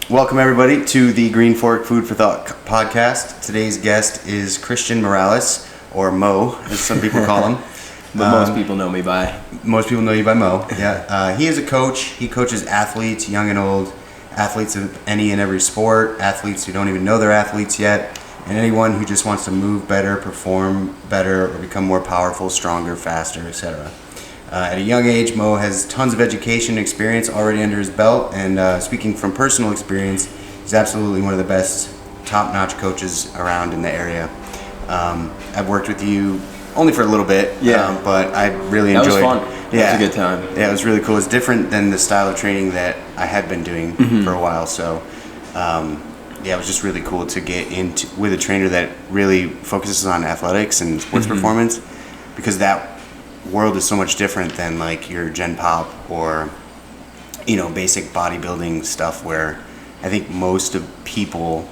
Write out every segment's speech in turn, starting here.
Welcome everybody to the Greenfork Food for Thought podcast. Today's guest is Christian Morales, or Mo, as some people call him. But most people know me by. Most people know you by Mo, yeah. He is a coach. He coaches athletes, young and old, athletes of any and every sport, athletes who don't even know they're athletes yet, and anyone who just wants to move better, perform better, or become more powerful, stronger, faster, etc. At a young age, Mo has tons of education and experience already under his belt, and speaking from personal experience, he's absolutely one of the best top-notch coaches around in the area. I've worked with you only for a little bit, but I really enjoyed it. That was fun. Yeah. It was a good time. Yeah, it was really cool. It's different than the style of training that I had been doing for a while, so it was just really cool to get into with a trainer that really focuses on athletics and sports performance, because that world is so much different than like your gen pop or basic bodybuilding stuff, where I think most of people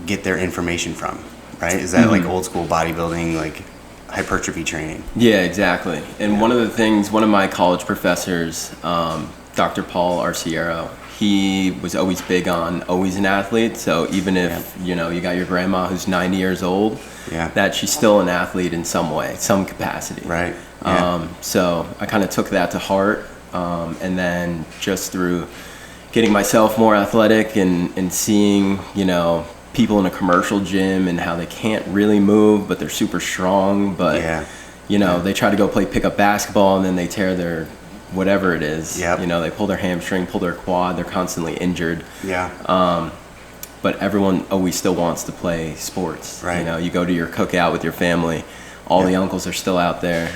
get their information from, right? Is that like old school bodybuilding, like hypertrophy training? Yeah, exactly. And one of my college professors, Dr. Paul Arciero, he was always big on always an athlete. So even if you got your grandma who's 90 years old, that she's still an athlete in some way, some capacity. Right. So I kind of took that to heart, and then just through getting myself more athletic and seeing people in a commercial gym and how they can't really move but they're super strong, but they try to go play pickup basketball and then they tear their whatever it is. They pull their hamstring, pull their quad, they're constantly injured. But everyone always still wants to play sports. Right. You go to your cookout with your family, all the uncles are still out there,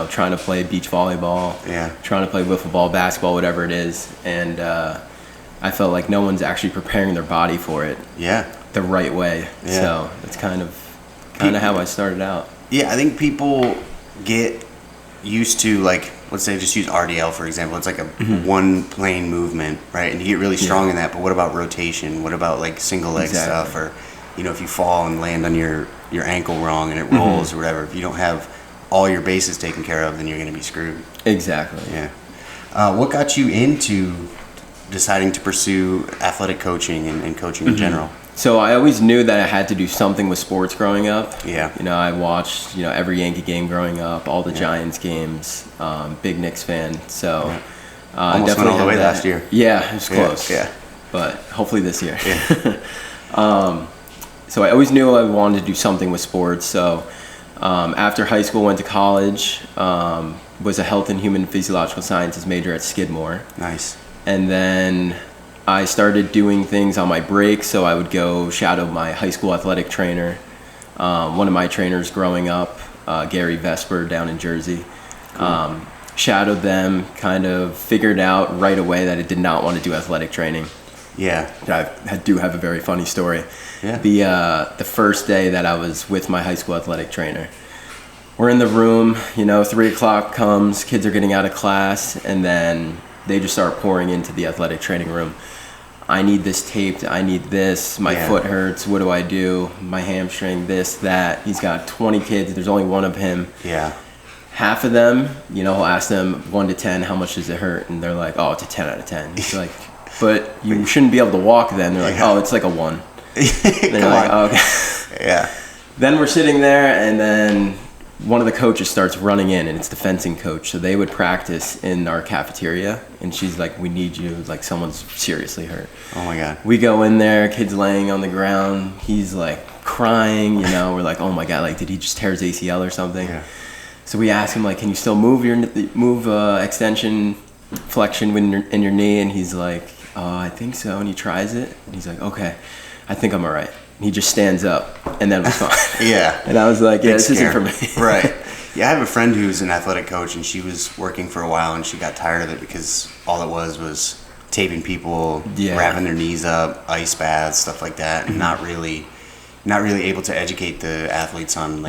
trying to play beach volleyball, trying to play wiffle ball, basketball, whatever it is. And I felt like no one's actually preparing their body for it the right way. So that's kind of how I started out. Yeah, I think people get used to, like, let's say just use RDL for example. It's like a one plane movement, right? And you get really strong in that, but what about rotation? What about like single leg stuff? Or if you fall and land on your ankle wrong and it rolls or whatever, if you don't have all your bases taken care of, then you're going to be screwed. Exactly. What got you into deciding to pursue athletic coaching and coaching in general? So I always knew that I had to do something with sports growing up. I watched every Yankee game growing up, all the Giants games, big Knicks fan. So almost went all the way last year. Yeah, it was close. But hopefully this year. So I always knew I wanted to do something with sports. So after high school, went to college, was a health and human physiological sciences major at Skidmore. Nice. And then I started doing things on my breaks, so I would go shadow my high school athletic trainer. One of my trainers growing up, Gary Vesper down in Jersey. Cool. Shadowed them, kind of figured out right away that I did not want to do athletic training. I do have a very funny story. The first day that I was with my high school athletic trainer, we're in the room, 3 o'clock comes, kids are getting out of class, and then they just start pouring into the athletic training room. I need this taped, I need this, my foot hurts, what do I do? My hamstring, this, that. He's got 20 kids, there's only one of him. Half of them, he'll ask them 1 to 10, how much does it hurt? And they're like, oh, it's a 10 out of 10. He's like, but you shouldn't be able to walk then. They're like, oh, it's like a 1. And they're like, oh, okay. Then we're sitting there, and then one of the coaches starts running in, and it's the fencing coach. So they would practice in our cafeteria, and she's like, we need you, like someone's seriously hurt. Oh my God. We go in there, kid's laying on the ground, he's like crying, we're like, oh my God, like did he just tear his ACL or something? So we ask him, like, can you still move extension, flexion in your knee? And he's like, I think so. And he tries it, and he's like, okay, I think I'm all right. And he just stands up, and then it was fine. And I was like, this isn't for me. Right. I have a friend who's an athletic coach, and she was working for a while, and she got tired of it because all it was taping people, wrapping their knees up, ice baths, stuff like that, and not really able to educate the athletes on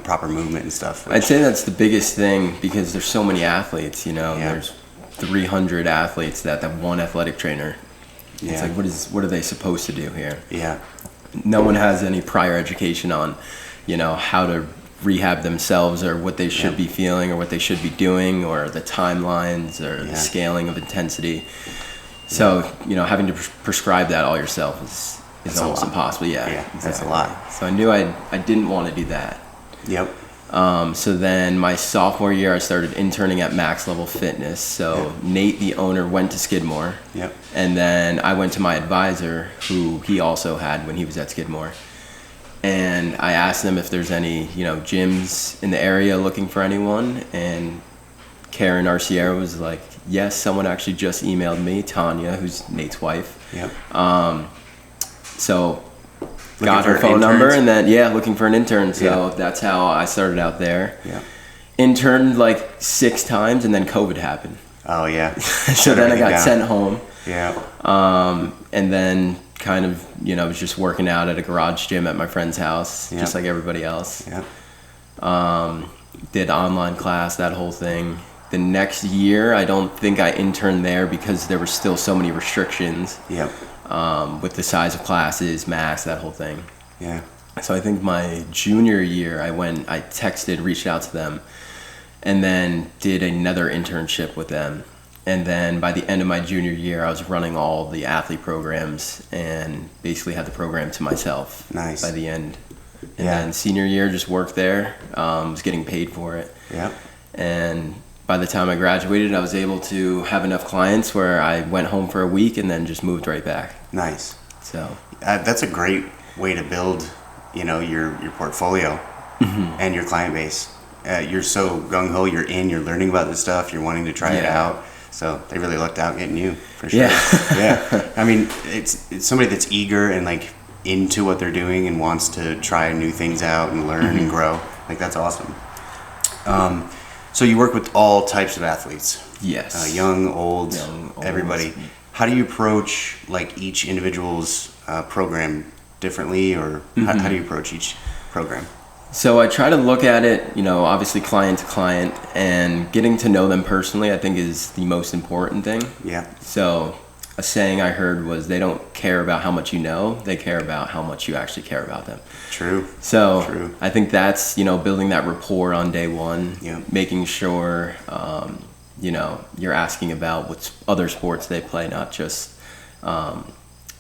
proper movement and stuff. I'd say that's the biggest thing, because there's so many athletes. There's 300 athletes that one athletic trainer. It's like, what are they supposed to do here? No one has any prior education on, how to rehab themselves, or what they should be feeling, or what they should be doing, or the timelines, or the scaling of intensity. So, having to prescribe that all yourself is almost impossible. Yeah, exactly. That's a lot. So I knew I didn't want to do that. Yep. So then my sophomore year, I started interning at Max Level Fitness. So Nate, the owner, went to Skidmore. Yep. And then I went to my advisor, who he also had when he was at Skidmore. And I asked them if there's any, gyms in the area looking for anyone. And Karen Arciero was like, yes, someone actually just emailed me, Tanya, who's Nate's wife. Yep. So got her phone number, and then looking for an intern. So that's how I started out there. Yeah. Interned like 6 times, and then COVID happened. Oh yeah. So then I got sent home. Yeah. And then kind of was just working out at a garage gym at my friend's house, just like everybody else. Yeah. Did online class, that whole thing. The next year, I don't think I interned there because there were still so many restrictions. Yep. With the size of classes, max, that whole thing. Yeah. So I think my junior year, I texted, reached out to them, and then did another internship with them. And then by the end of my junior year, I was running all the athlete programs and basically had the program to myself. Nice. By the end. And then senior year, just worked there, was getting paid for it. Yeah. And by the time I graduated, I was able to have enough clients where I went home for a week and then just moved right back. Nice. So that's a great way to build, your portfolio and your client base. You're so gung-ho, you're learning about this stuff, you're wanting to try it out. So they really lucked out getting you, for sure. Yeah. I mean, it's somebody that's eager and like into what they're doing and wants to try new things out and learn and grow. Like, that's awesome. So you work with all types of athletes. Yes. Young, old, everybody. How do you approach like each individual's program differently, or how do you approach each program? So I try to look at it, obviously client to client, and getting to know them personally, I think, is the most important thing. Yeah. So a saying I heard was, they don't care about how much you know, they care about how much you actually care about them. True. So I think that's, building that rapport on day one, yeah. Making sure, you're asking about what other sports they play, not just,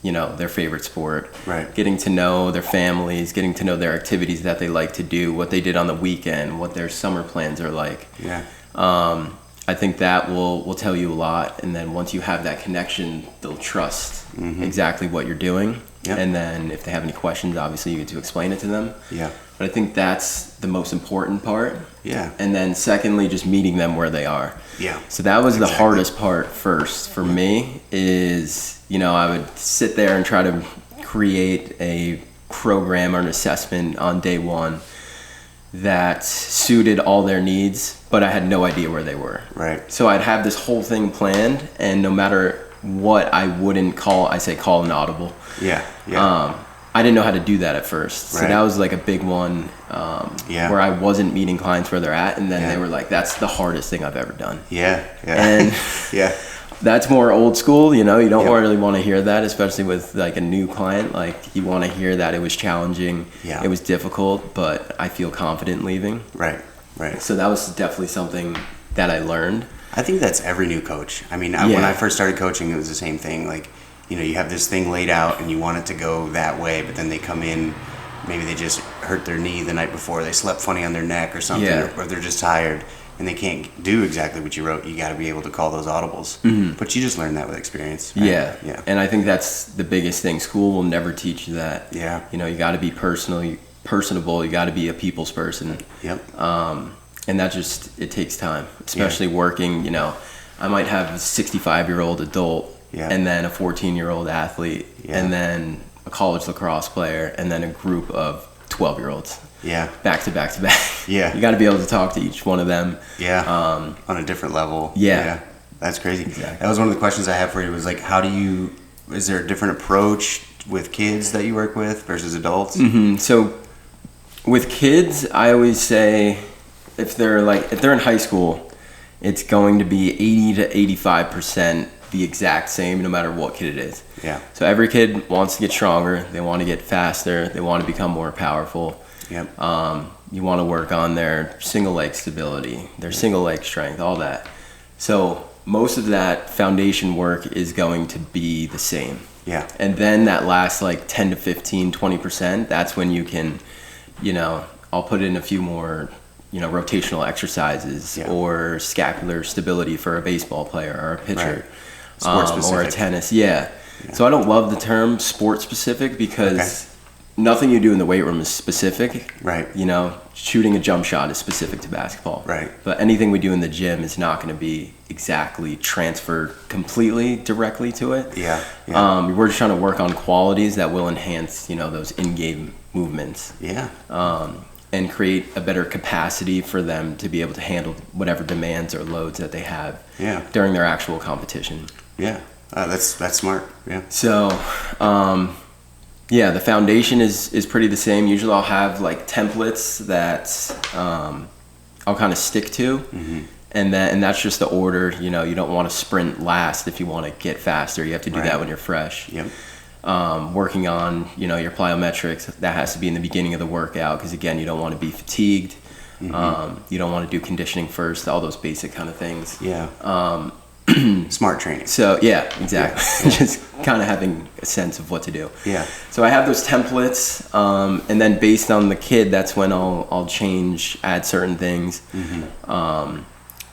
their favorite sport. Right. Getting to know their families, getting to know their activities that they like to do, what they did on the weekend, what their summer plans are like. Yeah. I think that will tell you a lot, and then once you have that connection, they'll trust exactly what you're doing. Yep. And then if they have any questions, obviously you get to explain it to them. Yeah. But I think that's the most important part. Yeah. And then secondly, just meeting them where they are. Yeah. So that was the hardest part first for me is, I would sit there and try to create a program or an assessment on day one that suited all their needs, but I had no idea where they were. Right. So I'd have this whole thing planned, and no matter what, I wouldn't call an audible. Yeah. Yeah. I didn't know how to do that at first. So that was like a big one where I wasn't meeting clients where they're at, and then they were like, that's the hardest thing I've ever done. Yeah. Yeah. And yeah. That's more old school, you don't really want to hear that, especially with like a new client. Like, you want to hear that it was challenging, it was difficult, but I feel confident leaving. Right. So that was definitely something that I learned. I think that's every new coach. I mean, when I first started coaching, it was the same thing. Like, you have this thing laid out and you want it to go that way, but then they come in, maybe they just hurt their knee the night before, they slept funny on their neck or something, or they're just tired. And they can't do exactly what you wrote. You got to be able to call those audibles. Mm-hmm. But you just learn that with experience. Right? Yeah. And I think that's the biggest thing. School will never teach you that. Yeah. You got to be personable. You got to be a people's person. Yep. And that it takes time, especially working. I might have a 65-year-old adult, and then a 14-year-old athlete, and then a college lacrosse player, and then a group of 12-year-olds. Yeah. Back to back to back. Yeah. You got to be able to talk to each one of them. Yeah. On a different level. Yeah. That's crazy. Exactly. That was one of the questions I had for you was like, is there a different approach with kids that you work with versus adults? Mm-hmm. So with kids, I always say if they're in high school, it's going to be 80 to 85% the exact same no matter what kid it is. Yeah. So every kid wants to get stronger. They want to get faster. They want to become more powerful. Yep. You want to work on their single leg stability, their single leg strength, all that. So most of that foundation work is going to be the same. Yeah. And then that last like 10 to 15, 20%, that's when you can, I'll put in a few more, rotational exercises or scapular stability for a baseball player or a pitcher. Right. Or a tennis. Yeah. So I don't love the term sport specific because nothing you do in the weight room is specific. Right. Shooting a jump shot is specific to basketball. Right. But anything we do in the gym is not going to be exactly transferred completely directly to it. Yeah. We're just trying to work on qualities that will enhance, those in-game movements. Yeah. And create a better capacity for them to be able to handle whatever demands or loads that they have during their actual competition. Yeah. That's smart. Yeah. So, the foundation is pretty the same. Usually I'll have like templates that I'll kind of stick to. Mm-hmm. And that's just the order. You don't want to sprint last if you want to get faster. You have to do that when you're fresh. Yep. Working on, your plyometrics, that has to be in the beginning of the workout because, again, you don't want to be fatigued. Mm-hmm. You don't want to do conditioning first, all those basic kind of things. Yeah. Smart training. So, yeah, exactly. Yeah. Just kind of having a sense of what to do. Yeah. So I have those templates, and then based on the kid, that's when I'll change, add certain things. Mm-hmm.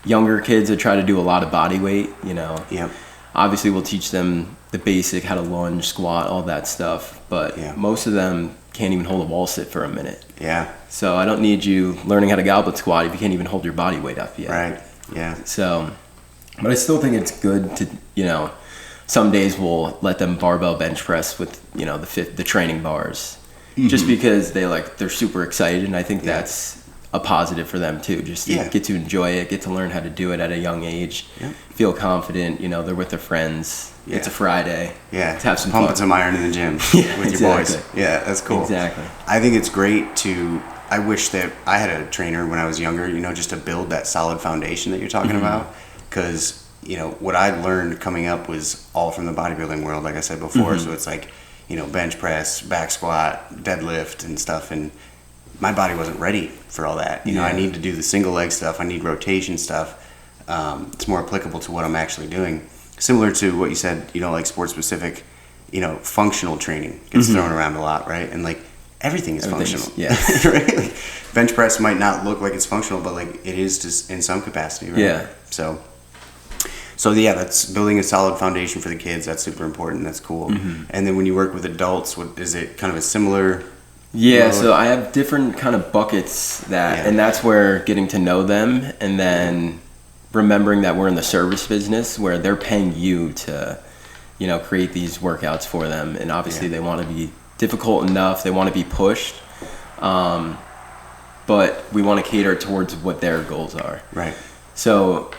Younger kids, I try to do a lot of body weight, Yep. Obviously, we'll teach them the basic, how to lunge, squat, all that stuff. But most of them can't even hold a wall sit for a minute. Yeah. So I don't need you learning how to goblet squat if you can't even hold your body weight up yet. Right. Yeah. So, but I still think it's good to, some days we'll let them barbell bench press with, the training bars. Mm-hmm. Just because they're super excited, and I think that's a positive for them too, just to get to enjoy it, get to learn how to do it at a young age, feel confident, they're with their friends, it's a Friday, let's have some pump fun. Some iron in the gym with your boys. Yeah, that's cool. Exactly. I think it's great I wish that I had a trainer when I was younger, just to build that solid foundation that you're talking about, because, what I learned coming up was all from the bodybuilding world, like I said before, so it's like, bench press, back squat, deadlift and stuff, and my body wasn't ready for all that. I need to do the single leg stuff. I need rotation stuff. It's more applicable to what I'm actually doing. Similar to what you said, like sport specific, functional training gets thrown around a lot, right? And like everything is functional. Yeah. Right? Like, bench press might not look like it's functional, but like it is just in some capacity, right? Yeah. So yeah, that's building a solid foundation for the kids. That's super important. That's cool. Mm-hmm. And then when you work with adults, is it kind of a similar? Yeah, so I have different kind of buckets and that's where getting to know them and then remembering that we're in the service business where they're paying you to, create these workouts for them. And obviously they want to be difficult enough. They want to be pushed. But we want to cater towards what their goals are. Right. So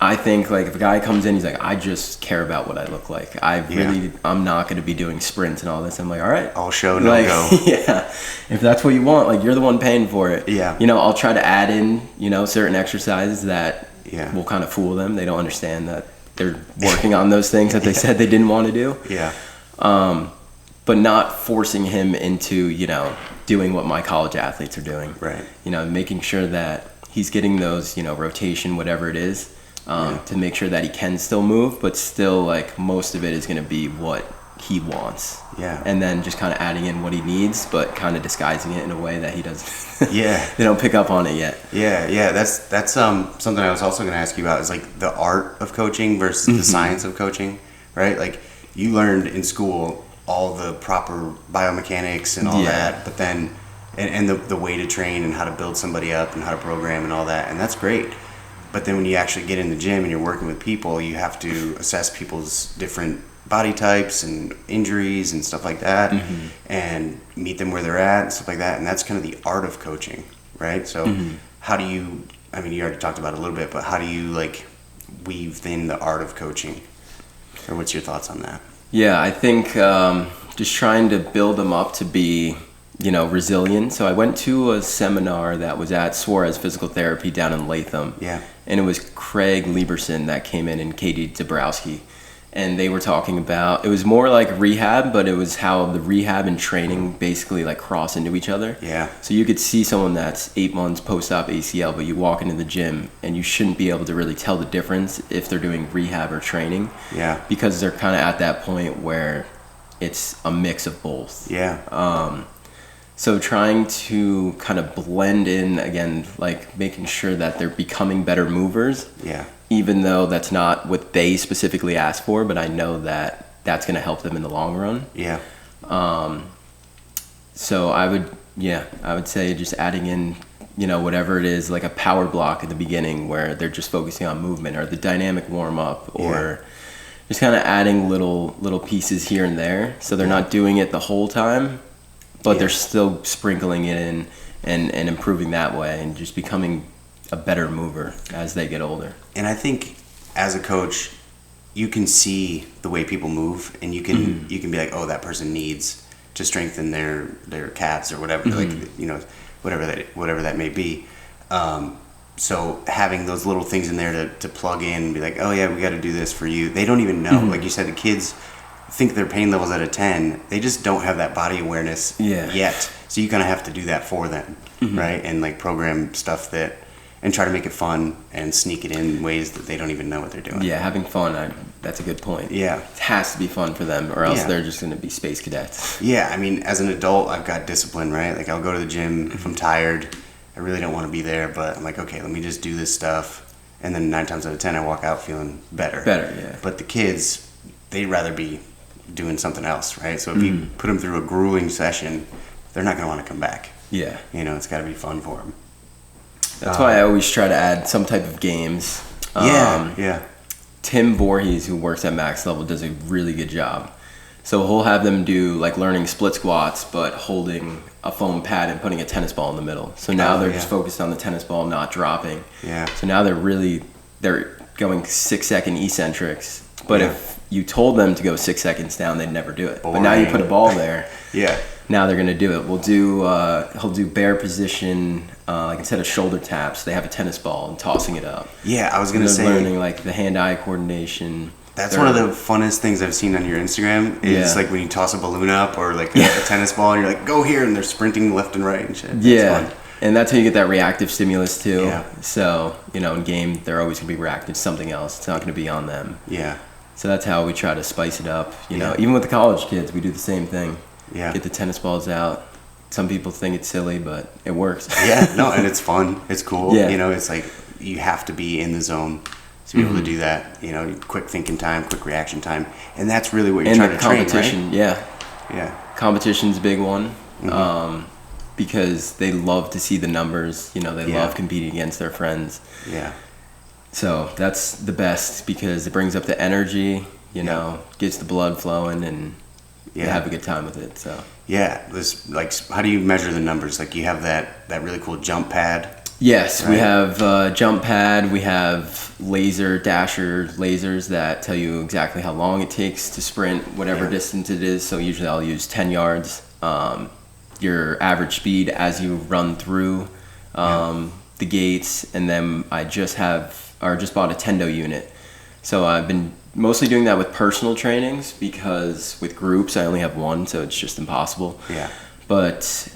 I think like if a guy comes in, he's like, I just care about what I look like. I'm not going to be doing sprints and all this. I'm like, all right. All show, no go. Yeah. If that's what you want, like you're the one paying for it. Yeah. I'll try to add in, certain exercises that will kind of fool them. They don't understand that they're working on those things that they said they didn't want to do. Yeah. But not forcing him into, doing what my college athletes are doing. Right. Making sure that he's getting those, rotation, whatever it is. To make sure that he can still move, but still like most of it is going to be what he wants. Yeah. And then just kind of adding in what he needs, but kind of disguising it in a way that he doesn't. They don't pick up on it yet. Yeah. That's something I was also going to ask you about is like the art of coaching versus the science of coaching, right? Like you learned in school all the proper biomechanics and all that, but then and the way to train and how to build somebody up and how to program and all that, and that's great. But then when you actually get in the gym and you're working with people, you have to assess people's different body types and injuries and stuff like that, and meet them where they're at and stuff like that. And that's kind of the art of coaching, right? So how do you, you already talked about it a little bit, but how do you like weave in the art of coaching? Or what's your thoughts on that? Yeah, I think just trying to build them up to be, resilient. So I went to a seminar that was at Suarez Physical Therapy down in Latham. Yeah. And it was Craig Lieberson that came in and Katie Dabrowski. and they were talking about, it was more like rehab, but it was how the rehab and training basically like cross into each other. Yeah. So you could see someone that's 8 months post-op ACL, but you walk into the gym and you shouldn't be able to really tell the difference if they're doing rehab or training. Yeah. Because they're kind of at that point where it's a mix of both. Yeah. So trying to kind of blend in, again, like making sure that they're becoming better movers. Yeah. Even though that's not what they specifically asked for, but I know that that's going to help them in the long run. Yeah. So I would say just adding in, whatever it is, like a power block at the beginning where they're just focusing on movement, or the dynamic warm up, or just kind of adding little pieces here and there. So they're not doing it the whole time, but they're still sprinkling it in and improving that way and just becoming a better mover as they get older. And I think as a coach, you can see the way people move, and you can be like, oh, that person needs to strengthen their calves or whatever, whatever that may be. So having those little things in there to plug in and be like, oh yeah, we got to do this for you. They don't even know. Like you said, the kids think their pain level's at a 10. They just don't have that body awareness yet. So you kind of have to do that for them, right? And like program stuff and try to make it fun and sneak it in ways that they don't even know what they're doing. Yeah, having fun, that's a good point. Yeah. It has to be fun for them, or else they're just going to be space cadets. Yeah, I mean, as an adult, I've got discipline, right? Like, I'll go to the gym if I'm tired. I really don't want to be there, but I'm like, okay, let me just do this stuff. And then 9 times out of 10, I walk out feeling better. Yeah. But the kids, they'd rather be doing something else, right? So if you put them through a grueling session, they're not going to want to come back. Yeah. It's got to be fun for them. That's why I always try to add some type of games. Tim Voorhees, who works at Max Level, does a really good job. So he'll have them do like learning split squats, but holding a foam pad and putting a tennis ball in the middle. So now they're just focused on the tennis ball, not dropping. Yeah. So now they're going 6-second eccentrics. But if you told them to go 6 seconds down, they'd never do it. Boring. But now you put a ball there. Yeah. Now they're gonna do it. He'll do bear position, like instead of shoulder taps, they have a tennis ball and tossing it up. Yeah, I was gonna say, learning like the hand-eye coordination. That's one of the funnest things I've seen on your Instagram is like when you toss a balloon up or like a tennis ball and you're like, go here, and they're sprinting left and right and shit. That's fun. And that's how you get that reactive stimulus too. Yeah. So, in game, they're always gonna be reactive to something else. It's not gonna be on them. Yeah. So that's how we try to spice it up. Even with the college kids, we do the same thing. Yeah. Get the tennis balls out. Some people think it's silly, but it works. And it's fun. It's cool. Yeah. It's like you have to be in the zone to be able to do that. Quick thinking time, quick reaction time, and that's really what you're trying to train, right? Yeah. Competition's a big one, because they love to see the numbers. They love competing against their friends. Yeah. So that's the best because it brings up the energy. Gets the blood flowing and. They have a good time with it. So this how do you measure the numbers? Like you have that really cool jump pad. Yes, right? We have jump pad. We have dasher lasers that tell you exactly how long it takes to sprint whatever distance it is. So usually I'll use 10 yards. Your average speed as you run through the gates, and then I just bought a Tendo unit. So I've been mostly doing that with personal trainings because with groups I only have one, so it's just impossible. Yeah. But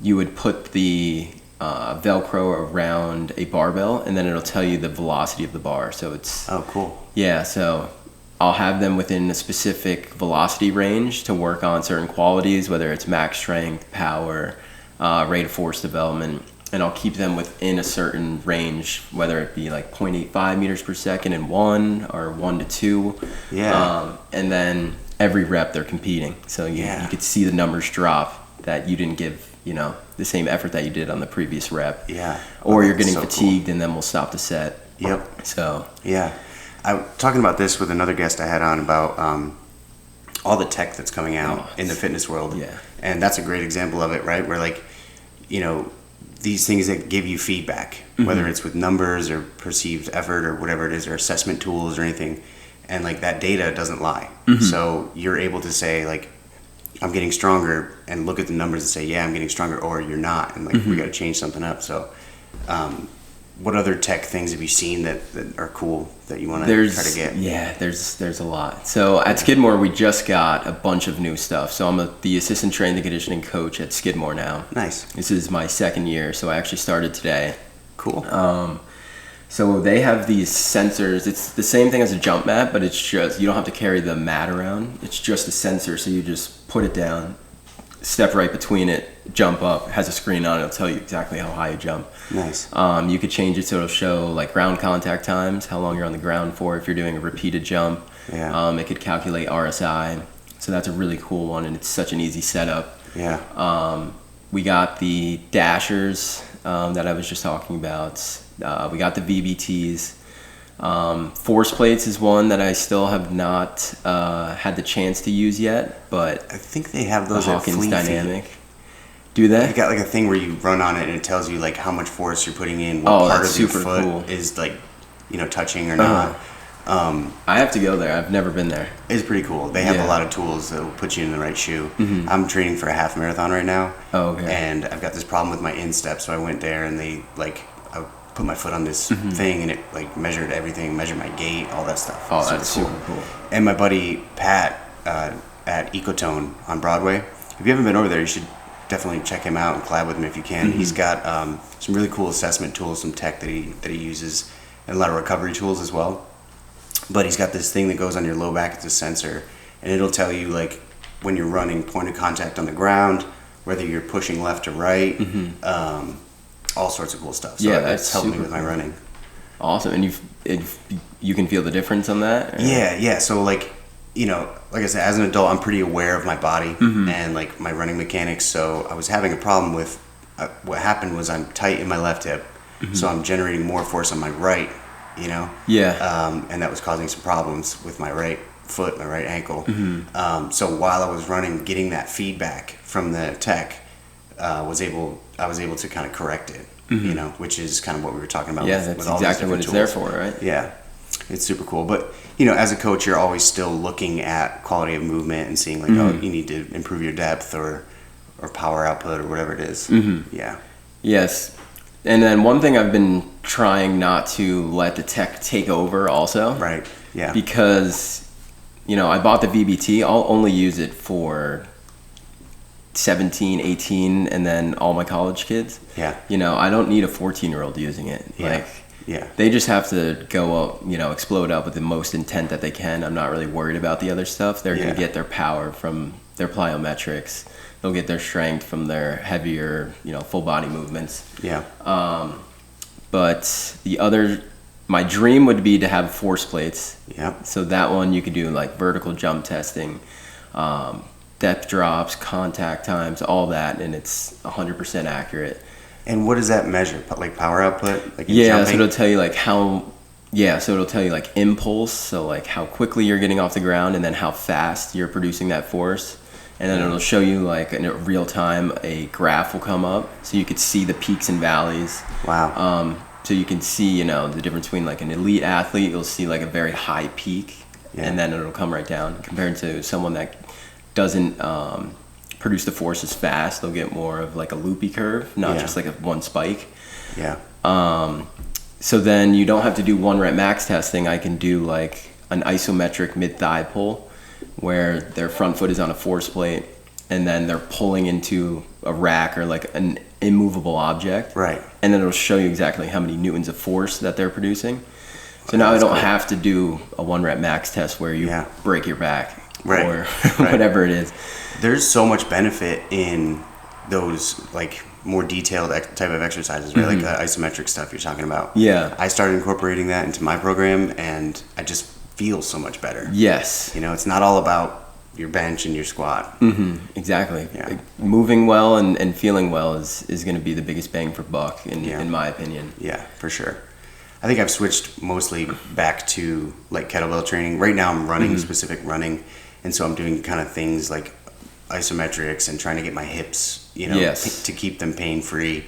you would put the Velcro around a barbell, and then it'll tell you the velocity of the bar. So it's cool. Yeah. So I'll have them within a specific velocity range to work on certain qualities, whether it's max strength, power, rate of force development. And I'll keep them within a certain range, whether it be like 0.85 meters per second in 1 or 1 to 2. Yeah. And then every rep they're competing. So you could see the numbers drop that you didn't give, the same effort that you did on the previous rep. Yeah. Or you're getting fatigued and then we'll stop the set. Yep. So. Yeah. I was talking about this with another guest I had on about all the tech that's coming out in the fitness world. Yeah. And that's a great example of it, right? Where these things that give you feedback, whether it's with numbers or perceived effort or whatever it is, or assessment tools or anything, and like that data doesn't lie. So you're able to say like, I'm getting stronger, and look at the numbers and say, yeah, I'm getting stronger, or you're not, and like we got to change something up. So what other tech things have you seen that are cool that you want to try to get? Yeah, there's a lot. So at Skidmore, we just got a bunch of new stuff. So I'm the assistant strength and conditioning coach at Skidmore now. Nice. This is my second year, so I actually started today. Cool. So they have these sensors. It's the same thing as a jump mat, but it's just, you don't have to carry the mat around. It's just a sensor, so you just put it down, step right between it, jump up. It has a screen on it. It'll tell you exactly how high you jump. Nice. You could change it so it'll show like ground contact times, how long you're on the ground for if you're doing a repeated jump. Yeah. It could calculate RSI. So that's a really cool one, and it's such an easy setup. Yeah. We got the dashers that I was just talking about. We got the VBTs. Force plates is one that I still have not had the chance to use yet, but I think they have those the at Hawkins Fleet Dynamic. Feet. Do they? You got like a thing where you run on it and it tells you like how much force you're putting in, what part of your foot cool. is like, touching or not. I have to go there. I've never been there. It's pretty cool. They have a lot of tools that will put you in the right shoe. Mm-hmm. I'm training for a half marathon right now. Oh, okay. And I've got this problem with my instep, so I went there and they I put my foot on this thing and it like measured everything, measured my gait, all that stuff. Oh, that's super cool. And my buddy Pat at Ecotone on Broadway. If you haven't been over there, you should definitely check him out and collab with him if you can. Mm-hmm. He's got some really cool assessment tools, some tech that he uses, and a lot of recovery tools as well. But he's got this thing that goes on your low back. It's a sensor, and it'll tell you like when you're running, point of contact on the ground, whether you're pushing left or right, all sorts of cool stuff. So that's helped me with my running. Awesome, and you can feel the difference on that? Or? Yeah. So like I said, as an adult, I'm pretty aware of my body and like my running mechanics. So I was having a problem with what happened was I'm tight in my left hip, so I'm generating more force on my right. Yeah. And that was causing some problems with my right foot, my right ankle. So while I was running, getting that feedback from the tech, I was able to kind of correct it, which is kind of what we were talking about. Yeah, that's exactly what it's there for, right? Yeah, it's super cool. But as a coach, you're always still looking at quality of movement and seeing like, oh, you need to improve your depth or power output or whatever it is. Yeah. Yes. And then one thing I've been trying not to let the tech take over also. Right, yeah. Because, I bought the VBT. I'll only use it for 17, 18, and then all my college kids. Yeah. I don't need a 14-year-old using it. Yeah. They just have to go up, explode up with the most intent that they can. I'm not really worried about the other stuff. They're going to get their power from their plyometrics. They'll get their strength from their heavier, full body movements. Yeah. But my dream would be to have force plates. Yeah. So that one you could do like vertical jump testing, depth drops, contact times, all that, and it's 100% accurate. And what does that measure? Like power output? Like jumping? So it'll tell you like it'll tell you like impulse, so like how quickly you're getting off the ground and then how fast you're producing that force. And then it'll show you like in real time, a graph will come up so you could see the peaks and valleys. Wow. So you can see, the difference between like an elite athlete, you'll see like a very high peak and then it'll come right down compared to someone that doesn't produce the force as fast. They'll get more of like a loopy curve, not just like a one spike. Yeah. So then you don't have to do 1 rep max testing. I can do like an isometric mid-thigh pull where their front foot is on a force plate and then they're pulling into a rack or like an immovable object. Right. And then it'll show you exactly how many newtons of force that they're producing. So now I don't have to do a 1 rep max test where you break your back or whatever it is. There's so much benefit in those like more detailed type of exercises, right? Like the isometric stuff you're talking about. Yeah. I started incorporating that into my program and I just feel so much better. Yes. It's not all about your bench and your squat. Exactly. Yeah. Like, moving well and feeling well is going to be the biggest bang for buck in my opinion. Yeah, for sure. I think I've switched mostly back to like kettlebell training. Right now I'm running, specific running. And so I'm doing kind of things like isometrics and trying to get my hips, to keep them pain-free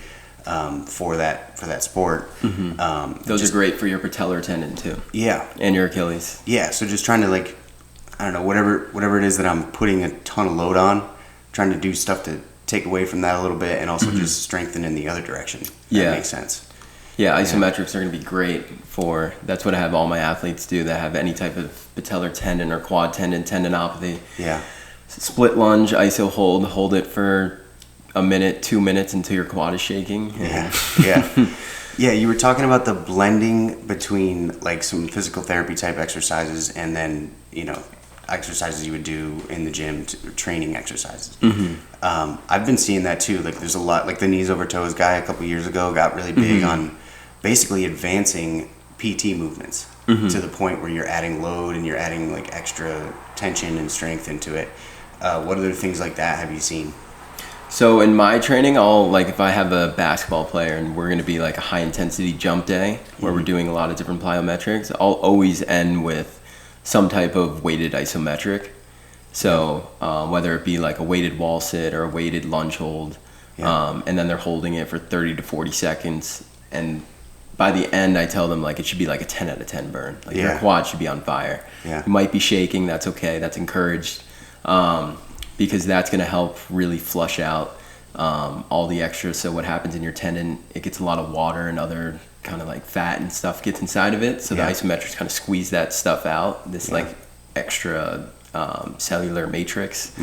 for that sport. Those are great for your patellar tendon too. Yeah. And your Achilles. Yeah, so just trying to like, I don't know, whatever it is that I'm putting a ton of load on, trying to do stuff to take away from that a little bit and also just strengthen in the other direction. That makes sense. Yeah, isometrics are going to be great for, that's what I have all my athletes do that have any type of patellar tendon or quad tendon, tendinopathy. Yeah. Split lunge, iso hold it for a minute, 2 minutes until your quad is shaking. Yeah, yeah. Yeah, you were talking about the blending between like some physical therapy type exercises and then, exercises you would do in the gym, training exercises. I've been seeing that too. Like there's a lot, like the knees over toes guy a couple years ago got really big on basically advancing PT movements to the point where you're adding load and you're adding like extra tension and strength into it. What other things like that have you seen? So in my training, if I have a basketball player and we're going to be like a high intensity jump day where we're doing a lot of different plyometrics, I'll always end with some type of weighted isometric. So whether it be like a weighted wall sit or a weighted lunge hold, and then they're holding it for 30 to 40 seconds. And by the end, I tell them like it should be like a 10 out of 10 burn. Like your quad should be on fire. You might be shaking. That's okay. That's encouraged. Because that's going to help really flush out all the extra. So what happens in your tendon, it gets a lot of water and other kind of like fat and stuff gets inside of it. So the isometrics kind of squeeze that stuff out. This like extra cellular matrix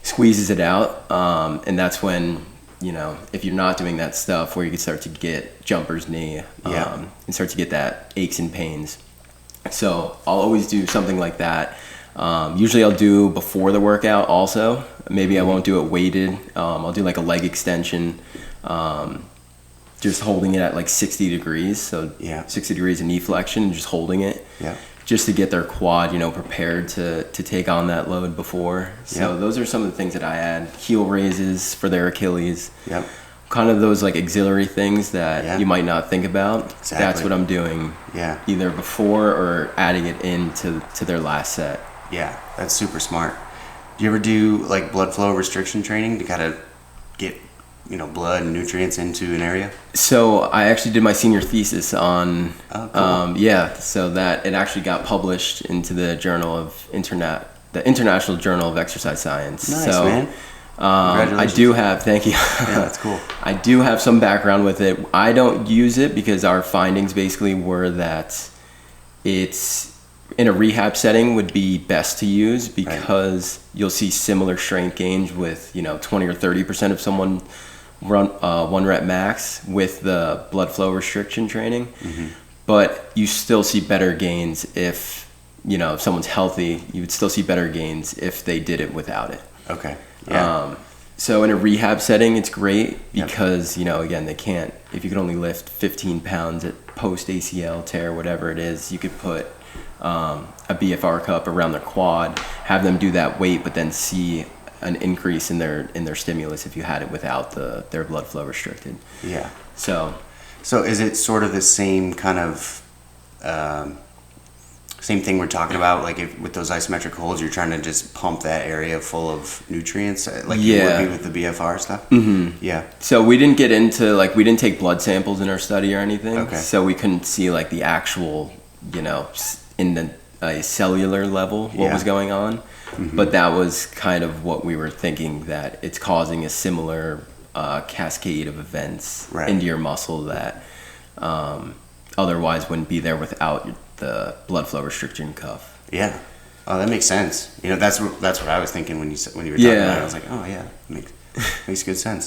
squeezes it out. And that's when, if you're not doing that stuff where you can start to get jumper's knee and start to get that aches and pains. So I'll always do something like that. Usually I'll do before the workout also. Maybe I won't do it weighted. I'll do like a leg extension, just holding it at like 60 degrees. So 60 degrees of knee flexion and just holding it. Just to get their quad, prepared to take on that load before. So those are some of the things that I add. Heel raises for their Achilles. Kind of those like auxiliary things that you might not think about. Exactly. That's what I'm doing either before or adding it into their last set. Yeah, that's super smart. Do you ever do like blood flow restriction training to kind of get, blood and nutrients into an area? So I actually did my senior thesis on, cool. So that it actually got published into the the International Journal of Exercise Science. Nice, so, man. I do have, thank you. Yeah, that's cool. I do have some background with it. I don't use it because our findings basically were that it's in a rehab setting would be best to use because you'll see similar strength gains with 20 or 30% of someone run 1 rep max with the blood flow restriction training, but you still see better gains if if someone's healthy. You would still see better gains if they did it without it. Okay. So in a rehab setting, it's great because again, they can't. If you could only lift 15 pounds at post ACL tear, whatever it is, you could put a BFR cup around their quad, have them do that weight, but then see an increase in their stimulus if you had it without their blood flow restricted. Yeah. So is it sort of the same kind of same thing we're talking about? Like with those isometric holds, you're trying to just pump that area full of nutrients, like you would be with the BFR stuff. Yeah. So we didn't get into we didn't take blood samples in our study or anything. Okay. So we couldn't see like the actual in the cellular level what was going on. But that was kind of what we were thinking, that it's causing a similar cascade of events into your muscle that otherwise wouldn't be there without the blood flow restriction cuff. Yeah. Oh, that makes sense. That's what I was thinking when you were talking about it. I was like, oh yeah, makes good sense.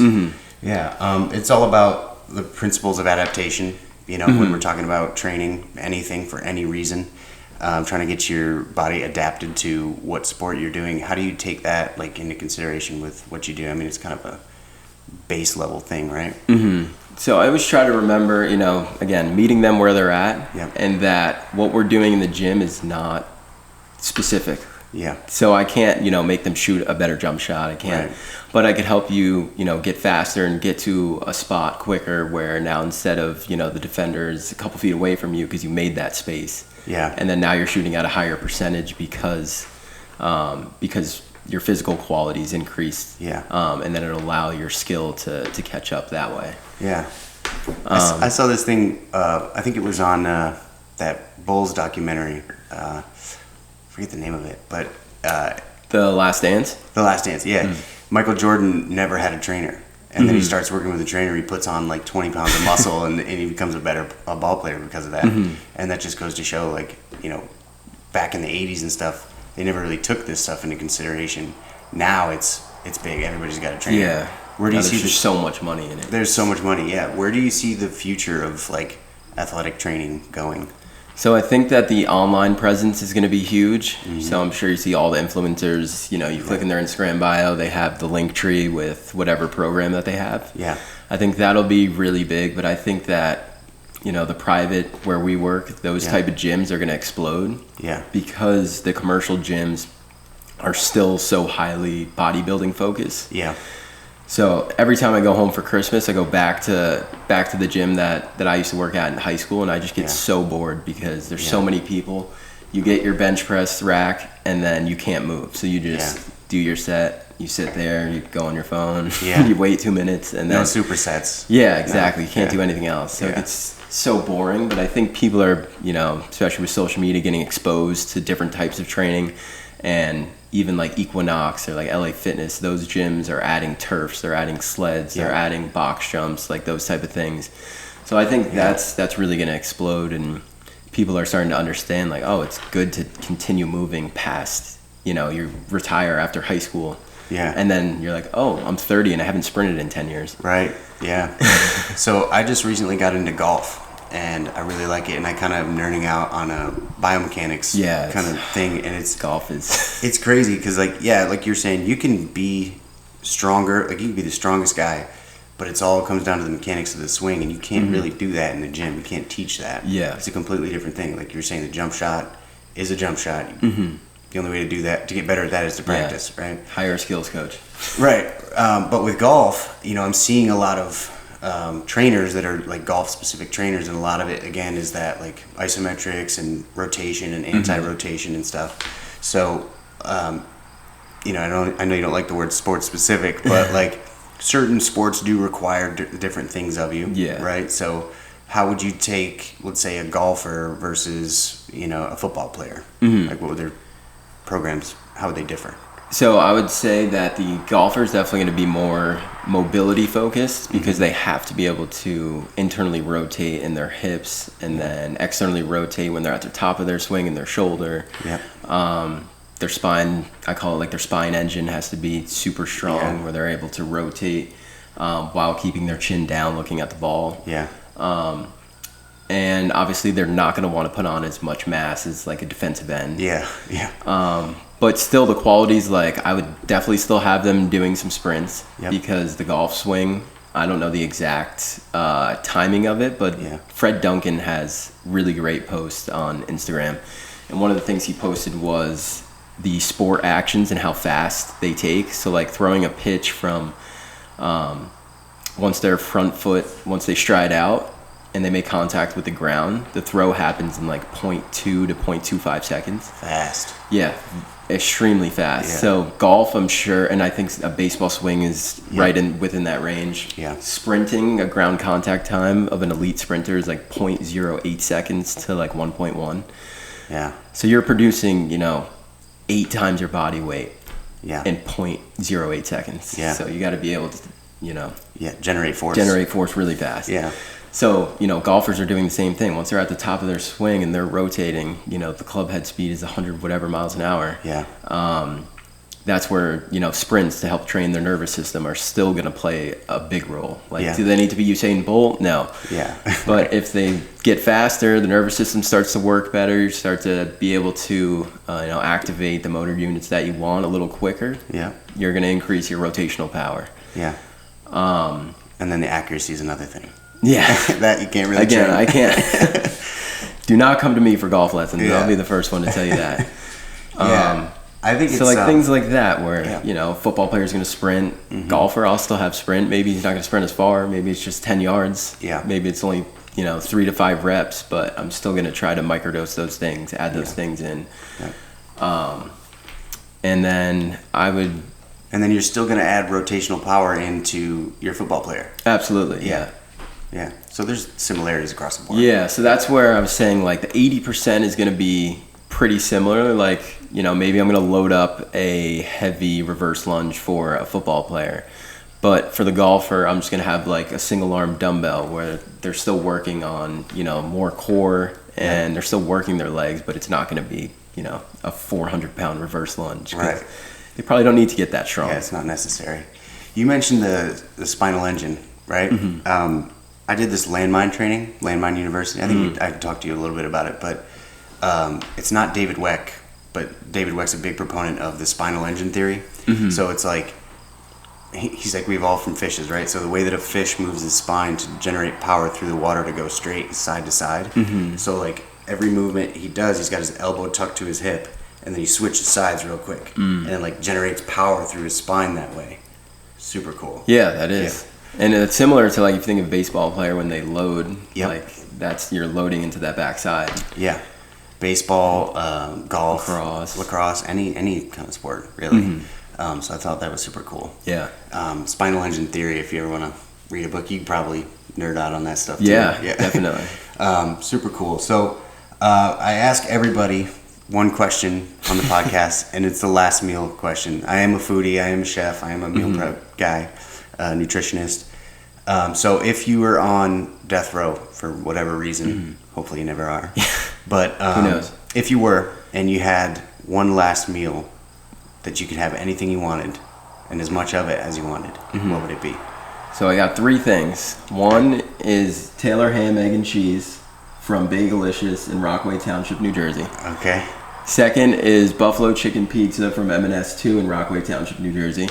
Yeah. It's all about the principles of adaptation. When we're talking about training anything for any reason, trying to get your body adapted to what sport you're doing. How do you take that into consideration with what you do? I mean, it's kind of a base level thing, right? So I always try to remember, again, meeting them where they're at, and that what we're doing in the gym is not specific. Yeah. So I can't, make them shoot a better jump shot. I can't, but I could help you, get faster and get to a spot quicker where now instead of, the defender is a couple feet away from you because you made that space. Yeah. And then now you're shooting at a higher percentage because your physical qualities increased. Yeah. And then it'll allow your skill to catch up that way. Yeah. I saw this thing, I think it was on that Bulls documentary. Forget the name of it, but The Last Dance? The Last Dance, yeah. Michael Jordan never had a trainer. And then he starts working with a trainer. He puts on like 20 pounds of muscle, and he becomes a better ball player because of that. And that just goes to show, like, you know, back in the 80s and stuff, they never really took this stuff into consideration. Now it's big. Everybody's got a trainer. Yeah. Where do you see there's so much money in it? There's so much money. Yeah. Where do you see the future of like athletic training going? So I think that the online presence is going to be huge. So I'm sure you see all the influencers, you know, you click in their Instagram bio, they have the link tree with whatever program that they have. Yeah. I think that'll be really big, but I think that, you know, the private where we work, those type of gyms are going to explode. Yeah. Because the commercial gyms are still so highly bodybuilding focused. Yeah. So every time I go home for Christmas, I go back to the gym that I used to work at in high school, and I just get so bored because there's so many people. You get your bench press rack, and then you can't move. So you just do your set. You sit there, you go on your phone, you wait 2 minutes, and then no supersets. Yeah, exactly. You can't do anything else. So it's so boring. But I think people are, you know, especially with social media, getting exposed to different types of training, and even like Equinox or like LA Fitness, those gyms are adding turfs, they're adding sleds, they're adding box jumps, like those type of things. So I think that's really going to explode, and people are starting to understand, like, oh, it's good to continue moving past, you know, you retire after high school. Yeah. And then you're like, oh, I'm 30 and I haven't sprinted in 10 years. Right. Yeah. So I just recently got into golf, and I really like it, and I kind of am nerding out on a biomechanics kind of thing, and it's crazy because, like, like you're saying, you can be stronger, like you can be the strongest guy, but it's all comes down to the mechanics of the swing, and you can't really do that in the gym. You can't teach that. Yeah. It's a completely different thing. Like you're saying, the jump shot is a jump shot. The only way to do that, to get better at that, is to practice, right? Hire a skills coach. Right. But with golf, you know, I'm seeing a lot of trainers that are like golf specific trainers, and a lot of it again is that like isometrics and rotation and anti-rotation and stuff. So you know, I know you don't like the word sports specific, but like certain sports do require different things of you, right? So how would you take, let's say, a golfer versus, you know, a football player? Like, what would their programs, how would they differ? So I would say that the golfer is definitely going to be more mobility focused, because they have to be able to internally rotate in their hips and then externally rotate when they're at the top of their swing in their shoulder. Their spine, I call it like their spine engine, has to be super strong where they're able to rotate while keeping their chin down looking at the ball. And obviously they're not going to want to put on as much mass as like a defensive end. But still the qualities, like I would definitely still have them doing some sprints, because the golf swing, I don't know the exact timing of it, but Fred Duncan has really great posts on Instagram. And one of the things he posted was the sport actions and how fast they take. So like throwing a pitch from once their front foot, once they stride out and they make contact with the ground, the throw happens in like 0.2 to 0.25 seconds. Fast. Yeah, extremely fast. So golf, I'm sure, and I think a baseball swing is right within that range. Sprinting, a ground contact time of an elite sprinter is like 0.08 seconds to like 1.1. So you're producing, you know, 8 times your body weight in 0.08 seconds. So you got to be able to, you know, generate force really fast. So, you know, golfers are doing the same thing. Once they're at the top of their swing and they're rotating, you know, the club head speed is 100 whatever miles an hour. That's where, you know, sprints to help train their nervous system are still going to play a big role. Like, do they need to be Usain Bolt? No. But if they get faster, the nervous system starts to work better. You start to be able to, you know, activate the motor units that you want a little quicker. You're going to increase your rotational power. And then the accuracy is another thing. That you can't really train. Again, I can't. Do not come to me for golf lessons. I'll be the first one to tell you that. I think so. Like things like that, where you know, football player's going to sprint. Golfer, I'll still have sprint. Maybe he's not going to sprint as far. Maybe it's just 10 yards. Maybe it's only, you know, 3 to 5 reps. But I'm still going to try to microdose those things, add those things in. And then I would. And then you're still going to add rotational power into your football player. Absolutely. So there's similarities across the board. So that's where I was saying, like, the 80% is going to be pretty similar. Like, you know, maybe I'm going to load up a heavy reverse lunge for a football player, But for the golfer, I'm just going to have like a single arm dumbbell where they're still working on, more core and they're still working their legs, but it's not going to be, a 400-pound reverse lunge. Right. They probably don't need to get that strong. Yeah, it's not necessary. You mentioned the spinal engine, right? Mm-hmm. I did this Landmine University. I think I talked to you a little bit about it, but it's not David Weck, but David Weck's a big proponent of the spinal engine theory. Mm-hmm. So it's like, he's like, we evolved from fishes, right? So the way that a fish moves his spine to generate power through the water to go straight side to side. Mm-hmm. So like every movement he does, he's got his elbow tucked to his hip, and then he switches sides real quick, and it like generates power through his spine that way. Super cool. Yeah, that is. Yeah. And it's similar to like if you think of a baseball player when they load, like you're loading into that backside. Yeah. Baseball, golf, lacrosse, any kind of sport, really. Mm-hmm. So I thought that was super cool. Yeah. Spinal engine theory, if you ever want to read a book, you can probably nerd out on that stuff too. Yeah, definitely. Super cool. So I ask everybody one question on the podcast, and it's the last meal question. I am a foodie, I am a chef, I am a meal prep guy, nutritionist. So if you were on death row for whatever reason, hopefully you never are, but who knows? If you were, and you had one last meal that you could have anything you wanted, and as much of it as you wanted, what would it be? So I got 3 things. One is Taylor ham, egg, and cheese from Bagelicious in Rockaway Township, New Jersey. Okay. Second is buffalo chicken pizza from M&S 2 in Rockaway Township, New Jersey.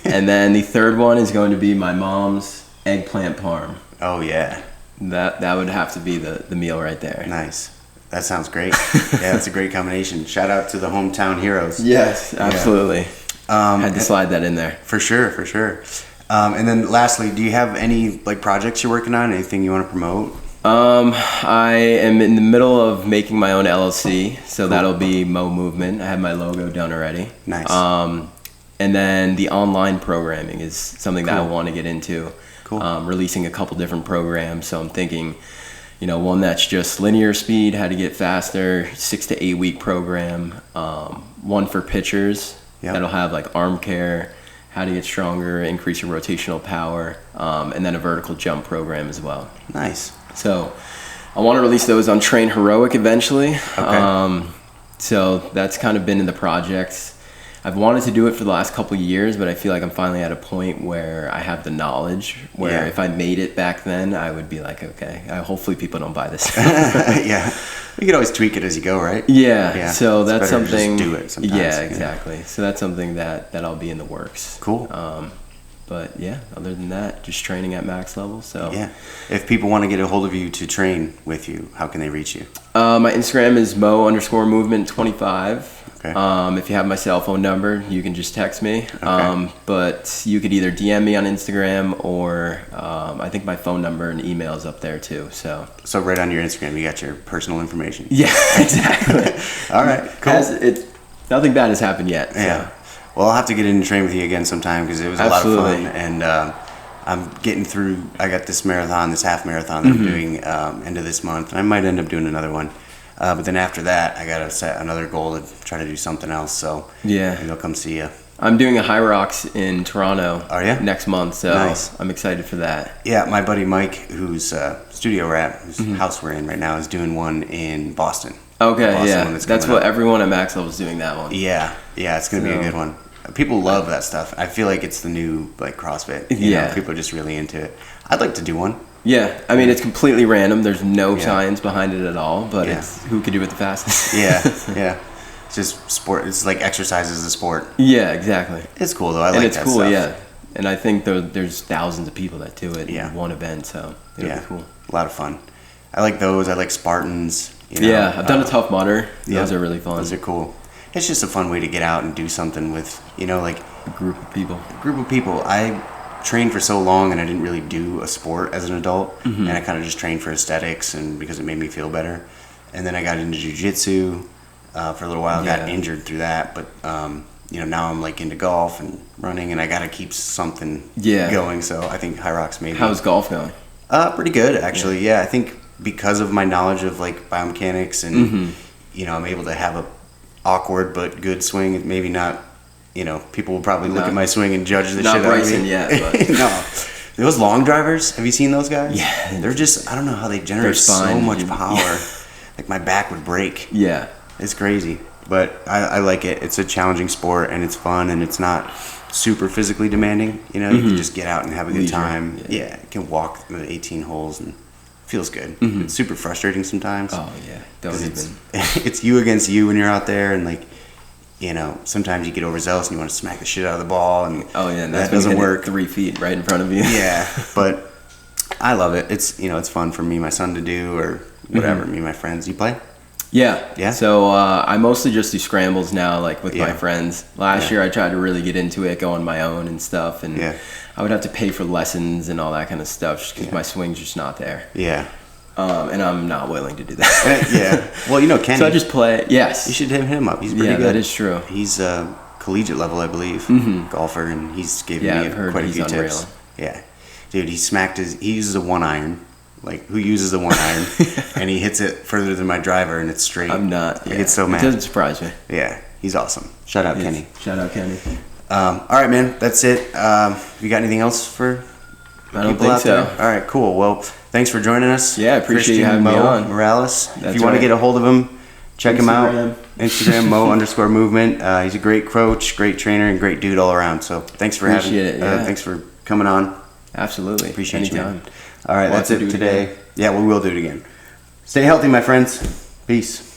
And then the third one is going to be my mom's eggplant parm. Oh, yeah. That would have to be the meal right there. Nice. That sounds great. Yeah, that's a great combination. Shout out to the hometown heroes. Yes, absolutely. Had to slide that in there. For sure. And then lastly, do you have any like projects you're working on? Anything you want to promote? I am in the middle of making my own LLC, so that'll be Mo Movement. I have my logo done already. Nice. And then the online programming is something that I want to get into. Cool. Releasing a couple different programs, so I'm thinking, one that's just linear speed, how to get faster, 6 to 8 week program. One for pitchers that'll have like arm care, how to get stronger, increase your rotational power, and then a vertical jump program as well. Nice. So I want to release those on Train Heroic eventually. Okay. So that's kind of been in the projects. I've wanted to do it for the last couple of years, but I feel like I'm finally at a point where I have the knowledge where if I made it back then, I would be like, okay, hopefully people don't buy this. Yeah. You can always tweak it as you go, right? Yeah. So that's something. Just do it sometimes. Yeah, exactly. So that's something that I'll be in the works. Cool. But yeah, other than that, just training at max level. So yeah, if people want to get a hold of you to train with you, how can they reach you? My Instagram is mo_movement25. Okay. If you have my cell phone number, you can just text me. Okay. But you could either DM me on Instagram or I think my phone number and email is up there too. So right on your Instagram, you got your personal information. Yeah, exactly. All right, cool. Nothing bad has happened yet. So. Yeah. Well, I'll have to get in and train with you again sometime because it was a lot of fun. And I'm getting through, I got this half marathon that I'm doing end of this month. And I might end up doing another one. But then after that, I got to set another goal to try to do something else. So maybe I'll come see you. I'm doing a High Rocks in Toronto next month. So nice. I'm excited for that. Yeah, my buddy Mike, who's studio rap, whose house we're in right now, is doing one in Boston. Okay, Boston that's what everyone at Max Level is doing, that one. Yeah, it's going to be a good one. People love that stuff. I feel like it's the new like CrossFit. You know, people are just really into it. I'd like to do one. Yeah, I mean it's completely random. There's no science behind it at all, but it's who could do it the fastest. Yeah. It's just sport. It's like exercise is a sport. Yeah, exactly. It's cool though. I like that stuff. And it's cool, And I think there's thousands of people that do it in one event, so it'll be cool. A lot of fun. I like those. I like Spartans. I've done a Tough Mudder. Those are really fun. Those are cool. It's just a fun way to get out and do something with, like a group of people. I trained for so long and I didn't really do a sport as an adult, and I kind of just trained for aesthetics and because it made me feel better. And then I got into jiu-jitsu for a little while. Got injured through that, but now I'm like into golf and running, and I got to keep something going. So I think High Rocks maybe. How's golf going? Pretty good actually. Yeah, I think because of my knowledge of like biomechanics and I'm able to have a awkward but good swing. Maybe not you know, people will probably look at my swing and judge the shit out of me. Not Bryson yet, but. No. Those long drivers, have you seen those guys? Yeah. They're just, I don't know how they generate so much power. Yeah. Like my back would break. Yeah. It's crazy. But I like it. It's a challenging sport and it's fun and it's not super physically demanding. You know, you can just get out and have a good time. Yeah. You can walk the 18 holes and it feels good. It's super frustrating sometimes. Oh, yeah. Don't even. It's you against you when you're out there and like, you know, sometimes you get overzealous and you want to smack the shit out of the ball and that doesn't work. 3 feet right in front of you. Yeah, but I love it. It's, you know, it's fun for me, my son to do or whatever. Me and my friends. You play? Yeah. So I mostly just do scrambles now, like with my friends. Last year I tried to really get into it, go on my own and stuff, and I would have to pay for lessons and all that kind of stuff just because my swing's just not there. Yeah. And I'm not willing to do that. Yeah. Well, you know Kenny. So I just play. Yes. You should hit him up. He's pretty good. Yeah, that is true. He's collegiate level, I believe, golfer, and he's given me quite a few tips. Yeah. Dude, he uses a 1-iron. Like, who uses a 1-iron? And he hits it further than my driver, and it's straight. I'm not. I get so mad. It doesn't surprise me. Yeah. He's awesome. Shout out, Kenny. Shout out, Kenny. All right, man. That's it. You got anything else for I don't think so. All right, cool. Well, thanks for joining us. Yeah, I appreciate you having me on. Morales. If you want to get a hold of him, check him out. Instagram, Mo_movement. He's a great coach, great trainer, and great dude all around. So thanks for thanks for coming on. Absolutely. Appreciate you, man. All right, that's it today. Yeah, we will do it again. Stay healthy, my friends. Peace.